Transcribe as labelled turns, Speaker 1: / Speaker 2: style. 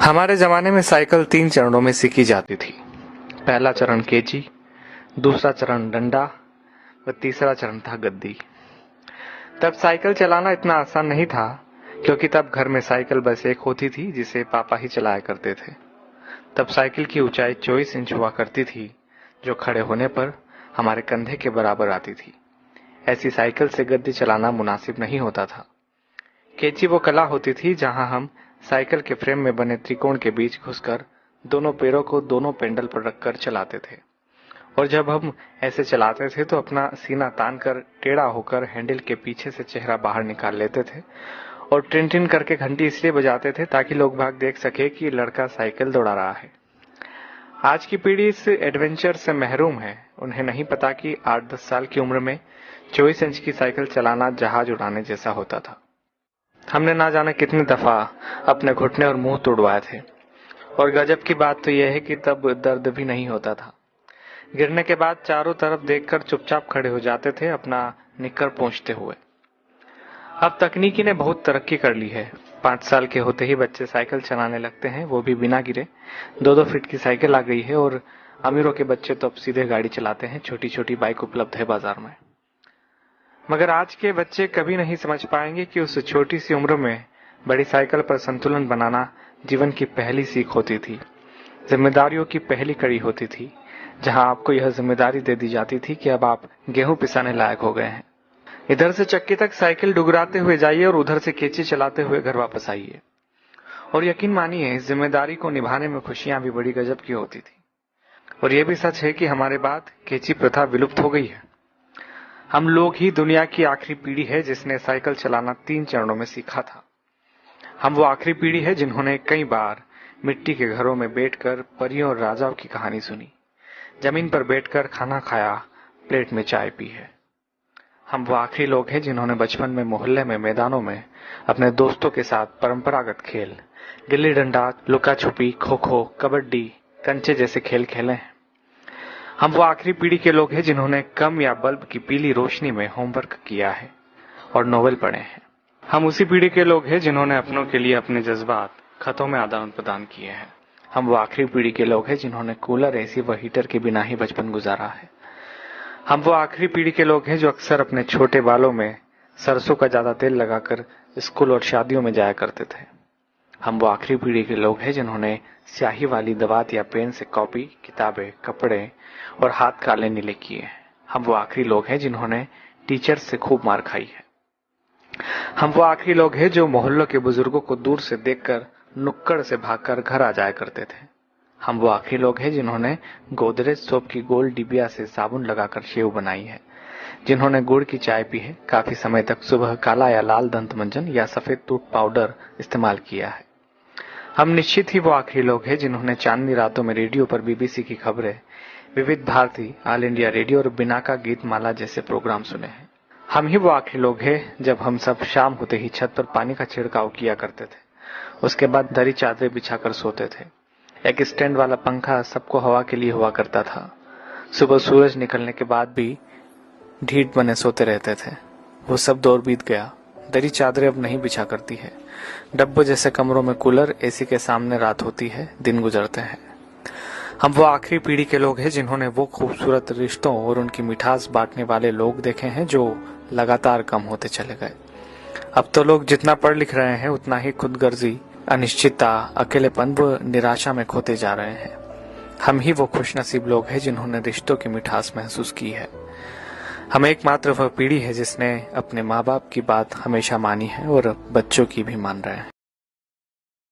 Speaker 1: हमारे जमाने में साइकिल 3 चरणों में सीखी जाती थी। पहला चरण केची, दूसरा चरण डंडा व तीसरा चरण था गद्दी। तब साइकिल चलाना इतना आसान नहीं था, क्योंकि तब घर में साइकिल बस एक होती थी जिसे पापा ही चलाया करते थे। तब साइकिल की ऊंचाई 24 इंच हुआ करती थी, जो खड़े होने पर हमारे कंधे के बराबर आती थी। ऐसी साइकिल से गद्दी चलाना मुनासिब नहीं होता था। केची वो कला होती थी जहां हम साइकिल के फ्रेम में बने त्रिकोण के बीच घुसकर दोनों पैरों को दोनों पेंडल पर रखकर चलाते थे। और जब हम ऐसे चलाते थे तो अपना सीना तान कर टेढ़ा होकर हैंडल के पीछे से चेहरा बाहर निकाल लेते थे और टिन टिन करके घंटी इसलिए बजाते थे ताकि लोग बाग देख सके कि लड़का साइकिल दौड़ा रहा है। आज की पीढ़ी इस एडवेंचर से महरूम है। उन्हें नहीं पता कि 8-10 साल की उम्र में 24 इंच की साइकिल चलाना जहाज उड़ाने जैसा होता था। हमने ना जाने कितनी दफा अपने घुटने और मुंह तोड़वाए थे। और गजब की बात तो यह है कि तब दर्द भी नहीं होता था। गिरने के बाद चारों तरफ देखकर चुपचाप खड़े हो जाते थे, अपना निक्कर पोंछते हुए। अब तकनीकी ने बहुत तरक्की कर ली है। 5 साल के होते ही बच्चे साइकिल चलाने लगते हैं, वो भी बिना गिरे। 2-2 फीट की साइकिल आ गई है और अमीरों के बच्चे तो अब सीधे गाड़ी चलाते हैं। छोटी छोटी बाइक उपलब्ध है बाजार में। मगर आज के बच्चे कभी नहीं समझ पाएंगे कि उस छोटी सी उम्र में बड़ी साइकिल पर संतुलन बनाना जीवन की पहली सीख होती थी, जिम्मेदारियों की पहली कड़ी होती थी, जहां आपको यह जिम्मेदारी दे दी जाती थी कि अब आप गेहूं पिसाने लायक हो गए हैं। इधर से चक्की तक साइकिल डुगराते हुए जाइए और उधर से केची चलाते हुए घर वापस आइए। और यकीन मानिए, इस जिम्मेदारी को निभाने में खुशियां भी बड़ी गजब की होती थी। और यह भी सच है कि हमारे बाद केची प्रथा विलुप्त हो गई है। हम लोग ही दुनिया की आखिरी पीढ़ी है जिसने साइकिल चलाना 3 चरणों में सीखा था। हम वो आखिरी पीढ़ी है जिन्होंने कई बार मिट्टी के घरों में बैठकर परियों और राजाओं की कहानी सुनी, जमीन पर बैठकर खाना खाया, प्लेट में चाय पी है। हम वो आखिरी लोग हैं जिन्होंने बचपन में मोहल्ले में मैदानों में अपने दोस्तों के साथ परंपरागत खेल, गिल्ली डंडा, लुका छुपी, खो खो, कबड्डी, कंचे जैसे खेल खेले हैं। हम वो आखिरी पीढ़ी के लोग हैं जिन्होंने कम या बल्ब की पीली रोशनी में होमवर्क किया है और नोवेल पढ़े हैं। हम उसी पीढ़ी के लोग हैं जिन्होंने अपनों के लिए अपने जज्बात खतों में आदान प्रदान किए हैं। हम वो आखिरी पीढ़ी के लोग हैं जिन्होंने कूलर, एसी व हीटर के बिना ही बचपन गुजारा है। हम वो आखिरी पीढ़ी के लोग हैं जो अक्सर अपने छोटे बालों में सरसों का ज्यादा तेल लगाकर स्कूल और शादियों में जाया करते थे। हम वो आखिरी पीढ़ी के लोग हैं जिन्होंने स्याही वाली दवात या पेन से कॉपी, किताबें, कपड़े और हाथ काले नीले किए हैं। हम वो आखिरी लोग हैं जिन्होंने टीचर से खूब मार खाई है। हम वो आखिरी लोग हैं जो मोहल्लों के बुजुर्गों को दूर से देखकर नुक्कड़ से भागकर घर आ जाया करते थे। हम वो आखिरी लोग हैं जिन्होंने गोदरेज सोप की गोल डिबिया से साबुन लगाकर शेव बनाई है, जिन्होंने गुड़ की चाय पी है, काफी समय तक सुबह काला या लाल दंत मंजन या सफेद टूथ पाउडर इस्तेमाल किया है। हम निश्चित ही वो आखिरी लोग हैं जिन्होंने चांदनी रातों में रेडियो पर बीबीसी की खबरें, विविध भारती, ऑल इंडिया रेडियो और बिनाका गीत माला जैसे प्रोग्राम सुने हैं। हम ही वो आखिरी लोग हैं जब हम सब शाम होते ही छत पर पानी का छिड़काव किया करते थे। उसके बाद दरी चादरें बिछाकर सोते थे। एक स्टैंड वाला पंखा सबको हवा के लिए हुआ करता था। सुबह सूरज निकलने के बाद भी ढीठ बने सोते रहते थे। वो सब दौर बीत गया। दरी चादरें अब नहीं बिछा करती है। डब्बों जैसे कमरों में कूलर, एसी के सामने रात होती है, दिन गुजरते हैं। हम वो आखिरी पीढ़ी के लोग हैं जिन्होंने वो खूबसूरत रिश्तों और उनकी मिठास बांटने वाले लोग देखे हैं जो लगातार कम होते चले गए। अब तो लोग जितना पढ़ लिख रहे हैं उतना ही खुदगर्जी, अनिश्चितता, अकेलेपन व निराशा में खोते जा रहे हैं। हम ही वो खुशनसीब लोग हैं जिन्होंने रिश्तों की मिठास महसूस की है। हम एकमात्र वह पीढ़ी है जिसने अपने माँ बाप की बात हमेशा मानी है और बच्चों की भी मान रहे हैं।